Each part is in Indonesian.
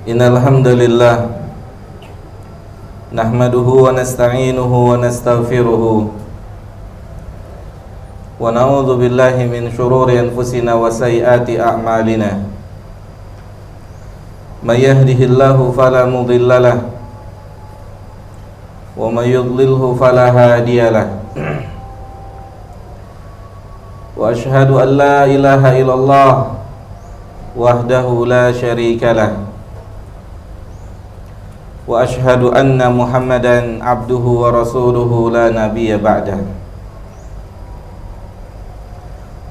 Innal hamdalillah nahmaduhu wa nasta'inuhu wa nastaghfiruhu wa na'udzu billahi min shururi anfusina wa sayyiati a'malina. May yahdihillahu fala mudilla lahu wa may yudlilhu fala hadiya lahu. Wa ashhadu an la ilaha illallah wahdahu la syarika lahu wa ashhadu anna Muhammadan abduhu wa rasuluhu la nabiyya ba'dah.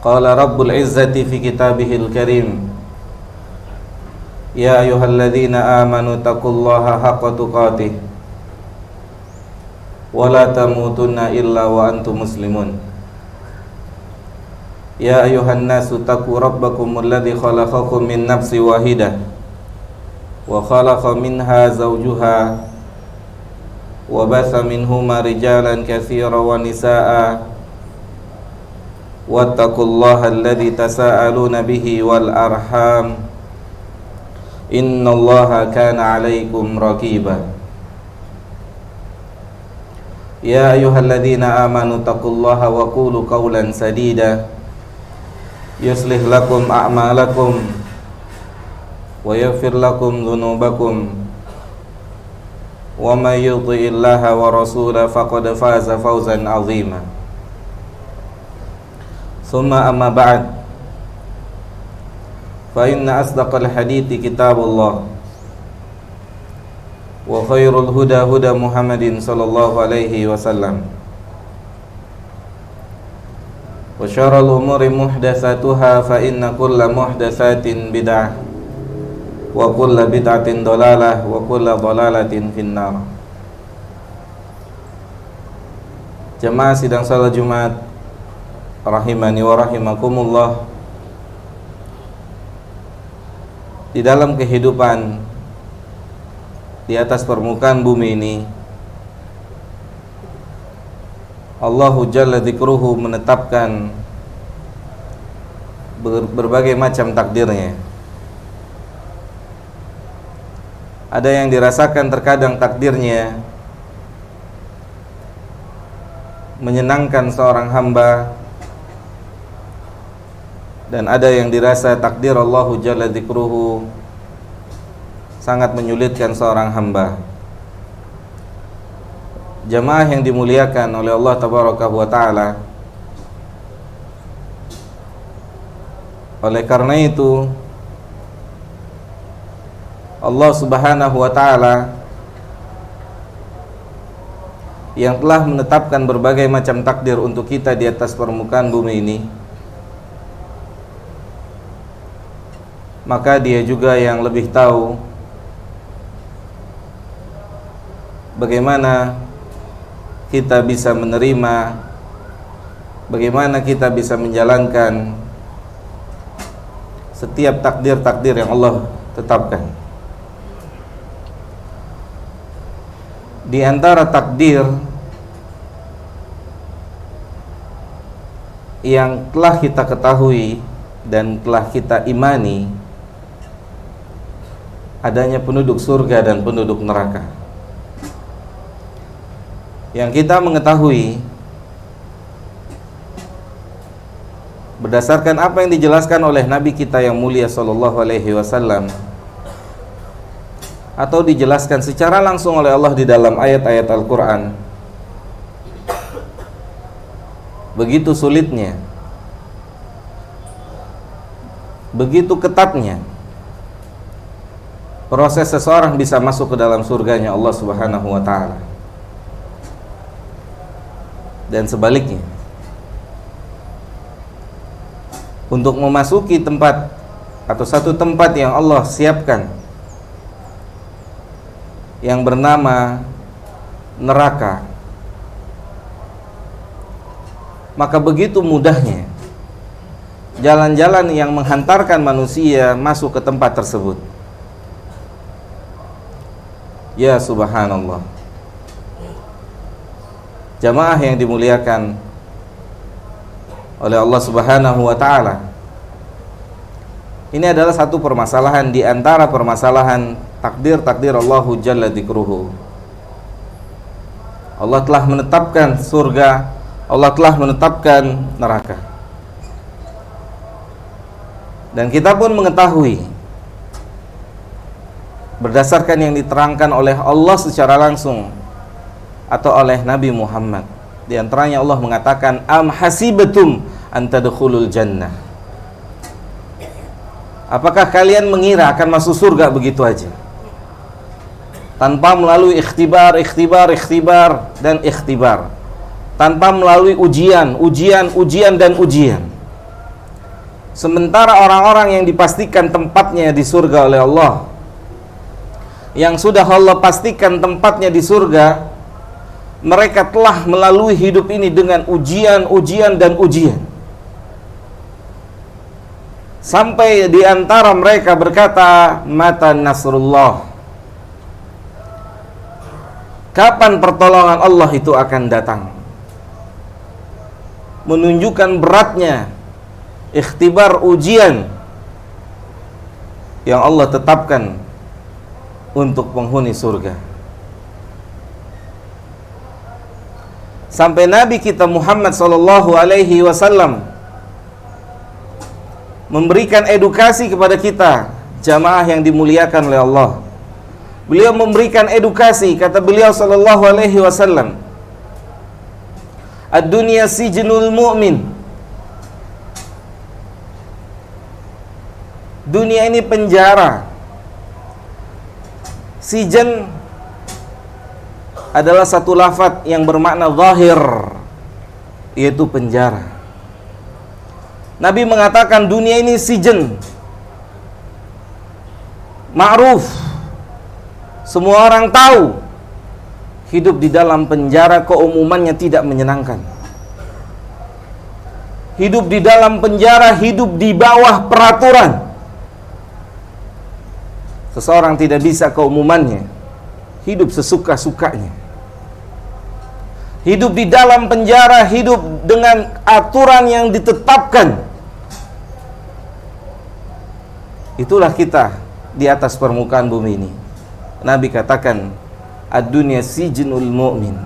Qala rabbul izzati fi kitabihil karim, ya ayyuhalladzina amanu taqullaha haqqa tuqatih wa la tamutunna illa wa antum muslimun. Ya ayyuhan nasu taqu rabbakumul ladzi khalaqakum min nafsin wahidah wa khalaqa minha zawjuha wa batha minhuma rijalan katsiran wa nisaa wattaqullaha alladzi tasaaluna bihi wal arham innallaha kana 'alaikum raqiba. Ya ayyuhalladzina amanu taqullaha wa qulu qawlan sadida yuslih lakum a'malakum wa yaghfir lakum dhunubakum wa may yuti'illaha wa rasulahu faqad faza fawzan 'azima. Summa amma ba'd, fa inna asdaqal hadithi kitabullah wa khairul huda huda Muhammadin sallallahu alaihi wasallam wa syarrul umuri muhdatsatuha fa inna kulla muhdatsatin bid'ah wa kulla bid'atin dhalalah wa kulla dhalalatin finnar. Jemaah sidang salat Jumat rahimani wa rahimakumullah. Di dalam kehidupan di atas permukaan bumi ini, Allahu Jalla dzikruhu menetapkan berbagai macam takdirnya. Ada yang dirasakan terkadang takdirnya menyenangkan seorang hamba, dan ada yang dirasa takdir Allahu Jalla dzikruhu sangat menyulitkan seorang hamba. Jamaah yang dimuliakan oleh Allah Tabaraka wa Ta'ala, oleh karena itu Allah Subhanahu wa Ta'ala yang telah menetapkan berbagai macam takdir untuk kita di atas permukaan bumi ini, maka Dia juga yang lebih tahu bagaimana kita bisa menerima, bagaimana kita bisa menjalankan setiap takdir-takdir yang Allah tetapkan. Di antara takdir yang telah kita ketahui dan telah kita imani adanya penduduk surga dan penduduk neraka. Yang kita mengetahui berdasarkan apa yang dijelaskan oleh Nabi kita yang mulia sallallahu alaihi wasallam, atau dijelaskan secara langsung oleh Allah di dalam ayat-ayat Al-Quran, begitu sulitnya, begitu ketatnya proses seseorang bisa masuk ke dalam surganya Allah Subhanahu wa Ta'ala, dan sebaliknya, untuk memasuki tempat atau satu tempat yang Allah siapkan yang bernama neraka, maka begitu mudahnya jalan-jalan yang menghantarkan manusia masuk ke tempat tersebut. Ya subhanallah. Jamaah yang dimuliakan oleh Allah Subhanahu wa Ta'ala, Ini adalah satu permasalahan di antara permasalahan takdir Allahu Jalla Dzikruhu. Allah telah menetapkan surga, Allah telah menetapkan neraka. Dan kita pun mengetahui berdasarkan yang diterangkan oleh Allah secara langsung atau oleh Nabi Muhammad. Di antaranya Allah mengatakan, am hasibatum an tadkhulul jannah. Apakah kalian mengira akan masuk surga begitu aja, tanpa melalui ikhtibar, tanpa melalui ujian, dan ujian. Sementara orang-orang yang dipastikan tempatnya di surga oleh Allah, yang sudah Allah pastikan tempatnya di surga, mereka telah melalui hidup ini dengan ujian, dan ujian. Sampai di antara mereka berkata, mata nasrullah, kapan pertolongan Allah itu akan datang? Menunjukkan beratnya ikhtibar, ujian yang Allah tetapkan untuk penghuni surga. Sampai Nabi kita Muhammad SAW memberikan edukasi kepada kita, jamaah yang dimuliakan oleh Allah. Beliau memberikan edukasi, kata beliau SAW, ad-dunya sijnul mu'min. Dunia ini penjara. Sijen adalah satu lafaz yang bermakna zahir, yaitu penjara. Nabi mengatakan dunia ini sijen, ma'ruf, semua orang tahu. Hidup di dalam penjara keumumannya tidak menyenangkan. Hidup di dalam penjara, hidup di bawah peraturan. Seseorang tidak bisa keumumannya hidup sesuka-sukanya. Hidup di dalam penjara, hidup dengan aturan yang ditetapkan. Itulah kita di atas permukaan bumi ini. Nabi katakan, ad-dunya sijnul mu'min.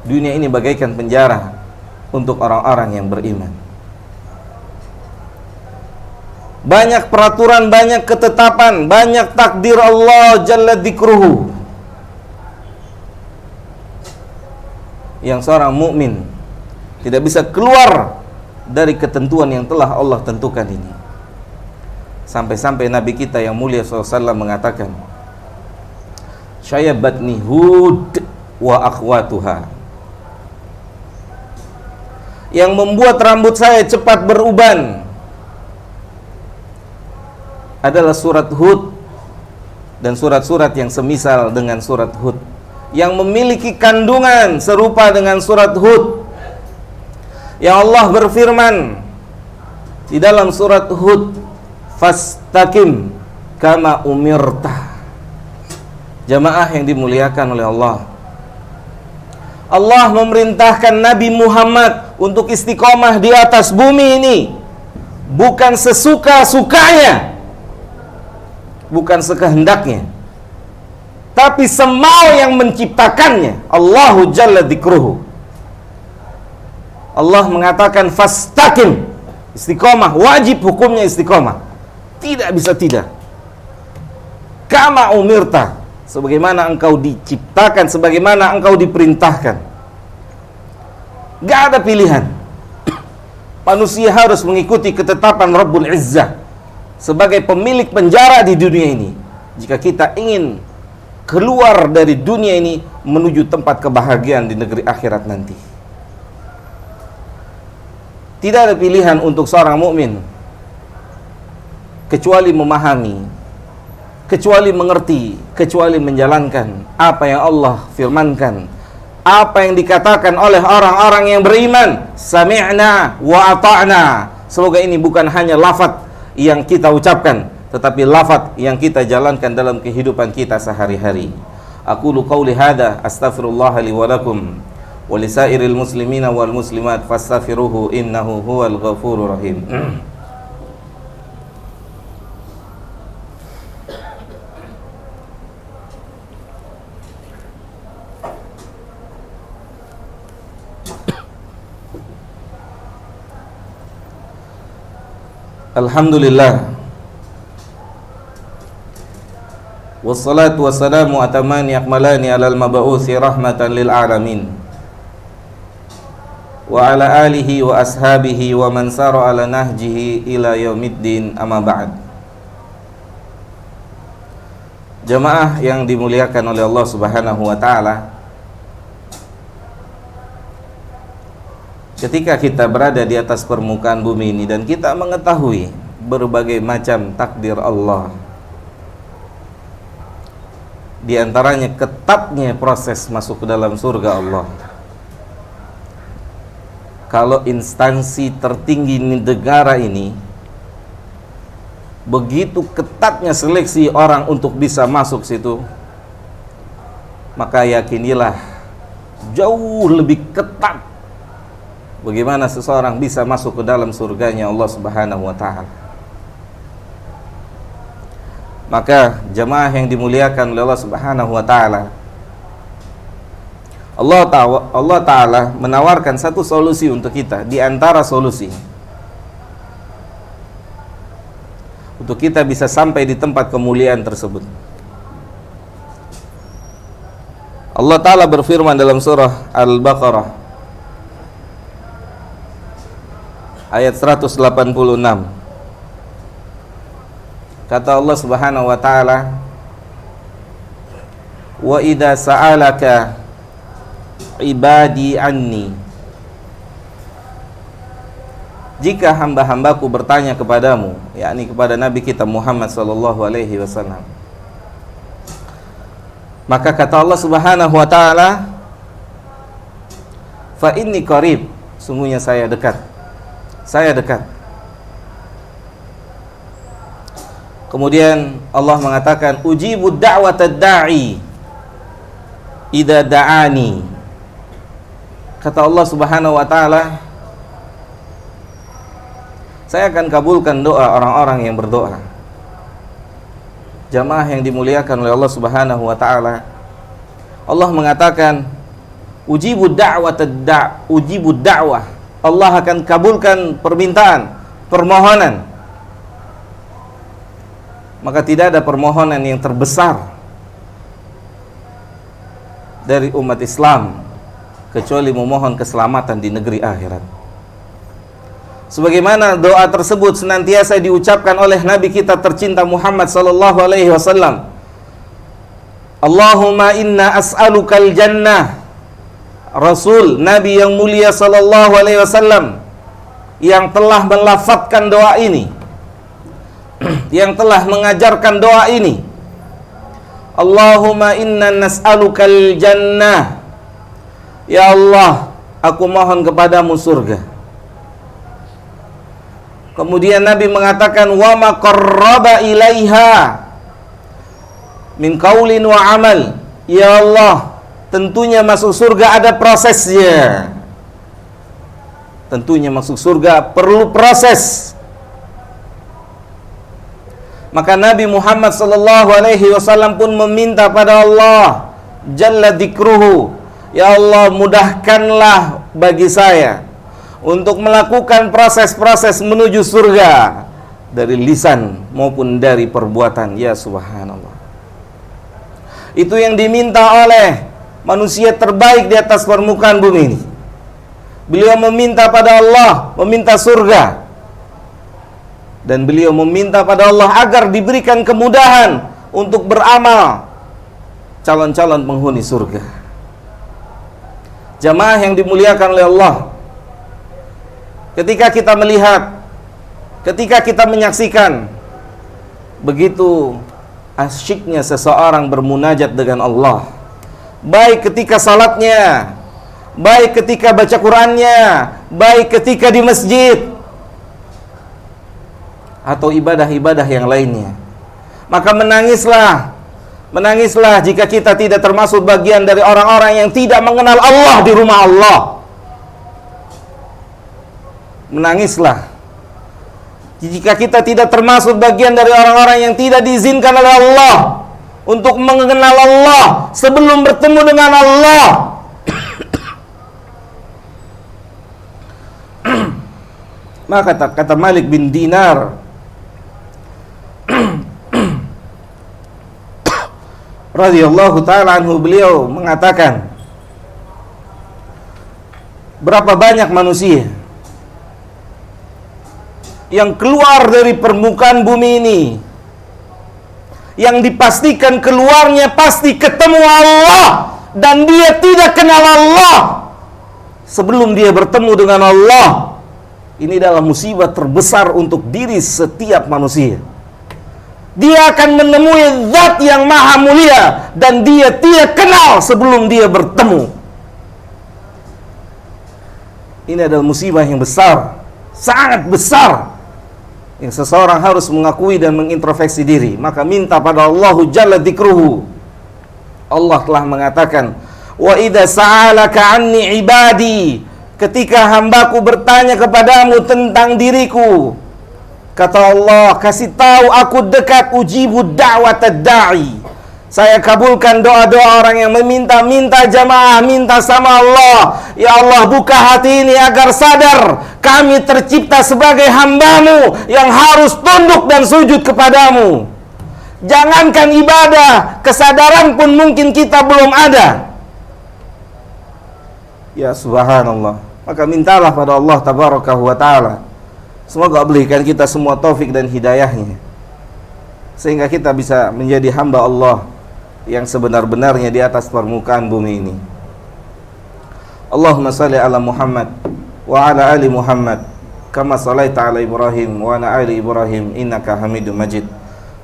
Dunia ini bagaikan penjara untuk orang-orang yang beriman. Banyak peraturan, banyak ketetapan, banyak takdir Allah Jalla Dzikruhu, yang seorang mukmin tidak bisa keluar dari ketentuan yang telah Allah tentukan ini. Sampai-sampai Nabi kita yang mulia SAW mengatakan, syayabatni Hud wa akhwatuha. Yang membuat rambut saya cepat beruban adalah surat Hud dan surat-surat yang semisal dengan surat Hud, yang memiliki kandungan serupa dengan surat Hud. Yang Allah berfirman di dalam surat Hud, fastaqim kama umirta. Jamaah yang dimuliakan oleh Allah, Allah memerintahkan Nabi Muhammad untuk istiqomah di atas bumi ini, bukan sesuka-sukanya, bukan sekehendaknya, tapi semau yang menciptakannya, Allahu Jalla Dzikruhu. Allah mengatakan fastaqim, istiqomah, wajib hukumnya istiqomah, tidak bisa tidak. Kama umirta, sebagaimana engkau diciptakan, sebagaimana engkau diperintahkan. Gak ada pilihan. Manusia harus mengikuti ketetapan Rabbul Izzah sebagai pemilik penjara di dunia ini. Jika kita ingin keluar dari dunia ini menuju tempat kebahagiaan di negeri akhirat nanti. Tidak ada pilihan untuk seorang mukmin kecuali memahami, kecuali mengerti, kecuali menjalankan apa yang Allah firmankan, apa yang dikatakan oleh orang-orang yang beriman. Sami'na wa ata'na. Semoga ini bukan hanya lafaz yang kita ucapkan, tetapi lafaz yang kita jalankan dalam kehidupan kita sehari-hari. Aqulu qauli hadza astaghfirullah li wa lakum wa lisairil muslimina wal muslimat fastaghfiruhu innahu huwal ghafurur rahim. Alhamdulillah. Wassalatu wassalamu atamani akmalani alal mab'uthi rahmatan lil alamin. Wa ala alihi wa ashabihi wa man sara ala nahjihi ila yaumiddin, amma ba'd. Jamaah yang dimuliakan oleh Allah Subhanahu wa taala, ketika kita berada di atas permukaan bumi ini dan kita mengetahui berbagai macam takdir Allah, di antaranya ketatnya proses masuk ke dalam surga Allah. Kalau instansi tertinggi di negara ini begitu ketatnya seleksi orang untuk bisa masuk situ, maka yakinilah jauh lebih ketat bagaimana seseorang bisa masuk ke dalam surganya Allah Subhanahu wa taala. Maka jemaah yang dimuliakan oleh Allah Subhanahu wa taala, Allah taala menawarkan satu solusi untuk kita di antara solusi untuk kita bisa sampai di tempat kemuliaan tersebut. Allah taala berfirman dalam surah Al-Baqarah ayat 186. Kata Allah Subhanahu wa taala, "Wa idza sa'alaka ibadi anni." Jika hamba-hambaku bertanya kepadamu, yakni kepada Nabi kita Muhammad sallallahu alaihi wasallam, maka kata Allah Subhanahu wa taala, "Fa inni qarib." Sungguhnya saya dekat. Saya dekat. Kemudian Allah mengatakan, "Ujibu da'watad da'i idza da'ani." Kata Allah Subhanahu wa taala, saya akan kabulkan doa orang-orang yang berdoa. Jamaah yang dimuliakan oleh Allah Subhanahu wa taala, Allah mengatakan, "Ujibu da'wah." Allah akan kabulkan permintaan, permohonan. Maka tidak ada permohonan yang terbesar dari umat Islam kecuali memohon keselamatan di negeri akhirat. Sebagaimana doa tersebut senantiasa diucapkan oleh Nabi kita tercinta Muhammad sallallahu alaihi wasallam. Allahumma inna as'alukal jannah. Rasul Nabi yang mulia sallallahu alaihi wasallam yang telah melafadzkan doa ini, yang telah mengajarkan doa ini. Allahumma inna nas'alukal jannah. Ya Allah, aku mohon kepadamu surga. Kemudian Nabi mengatakan, wa ma qarraba ilaiha min qaulin wa amal. Ya Allah, tentunya masuk surga ada prosesnya. Tentunya masuk surga perlu proses. Maka Nabi Muhammad sallallahu alaihi wasallam pun meminta pada Allah jalla dzikruhu, ya Allah, mudahkanlah bagi saya untuk melakukan proses-proses menuju surga dari lisan maupun dari perbuatan. Ya subhanallah. Itu yang diminta oleh manusia terbaik di atas permukaan bumi ini. Beliau meminta pada Allah, meminta surga. Dan beliau meminta pada Allah agar diberikan kemudahan untuk beramal calon-calon penghuni surga. Jamaah yang dimuliakan oleh Allah, ketika kita melihat, ketika kita menyaksikan begitu asyiknya seseorang bermunajat dengan Allah, baik ketika salatnya, baik ketika baca Qur'annya, baik ketika di masjid atau ibadah-ibadah yang lainnya, maka menangislah jika kita tidak termasuk bagian dari orang-orang yang tidak mengenal Allah di rumah Allah. Menangislah jika kita tidak termasuk bagian dari orang-orang yang tidak diizinkan oleh Allah untuk mengenal Allah sebelum bertemu dengan Allah. Maka kata Malik bin Dinar radhiyallahu ta'ala anhu, beliau mengatakan, berapa banyak manusia yang keluar dari permukaan bumi ini, yang dipastikan keluarnya pasti ketemu Allah, dan dia tidak kenal Allah sebelum dia bertemu dengan Allah. Ini adalah musibah terbesar untuk diri setiap manusia. Dia akan menemui zat yang maha mulia, dan dia tidak kenal sebelum dia bertemu. Ini adalah musibah yang besar, sangat besar, yang seseorang harus mengakui dan mengintrospeksi diri. Maka minta pada Allahu Jalla Dzikruhu. Allah telah mengatakan, wa idza sa'alaka anni ibadi, ketika hambaku bertanya kepadamu tentang diriku, kata Allah, kasih tahu aku dekat, ujibu da'watad da'i, saya kabulkan doa-doa orang yang meminta-minta. Jamaah minta sama Allah, ya Allah, buka hati ini agar sadar kami tercipta sebagai hambamu yang harus tunduk dan sujud kepadamu. Jangankan ibadah, kesadaran pun mungkin kita belum ada. Ya subhanallah. Maka mintalah pada Allah tabarakahu wa ta'ala, semoga berikan kita semua taufik dan hidayahnya, sehingga kita bisa menjadi hamba Allah yang sebenar-benarnya di atas permukaan bumi ini. Allahumma salli ala Muhammad wa ala ali Muhammad kama sallaita ala Ibrahim wa ala ali Ibrahim innaka Hamidum Majid.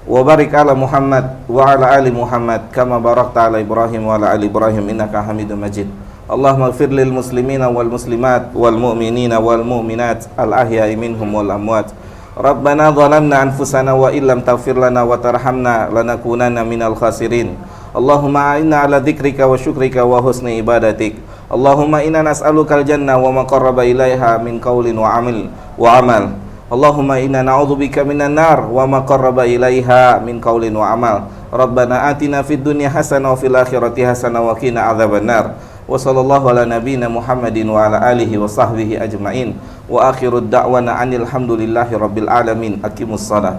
Wa barik ala Muhammad wa ala ali Muhammad kama barakta ala Ibrahim wa ala ali Ibrahim innaka Hamidum Majid. Allahumma ighfir lil muslimina wal muslimat wal mu'minina wal mu'minat al ahya'i minhum wal amwat. Rabbana zalamna anfusana wa illam taghfir lana wa tarhamna lanakunanna minal khasirin. Allahumma inna ala dzikrika wa syukrika wa husni ibadatik. Allahumma inna nas'alukal jannah wa ma qarraba ilaiha min qaulin wa amal. Allahumma inna na'udzubika minan nar wa ma qarraba ilaiha min qaulin wa amal. Rabbana atina fid dunya hasanah wa fil akhirati hasanah wa qina adzabannar. Wa sallallahu ala nabiyyina Muhammadin wa ala alihi wa sahbihi ajma'in. Wa akhirud da'wana anil hamdulillahi rabbil alamin. Aqimus shalah.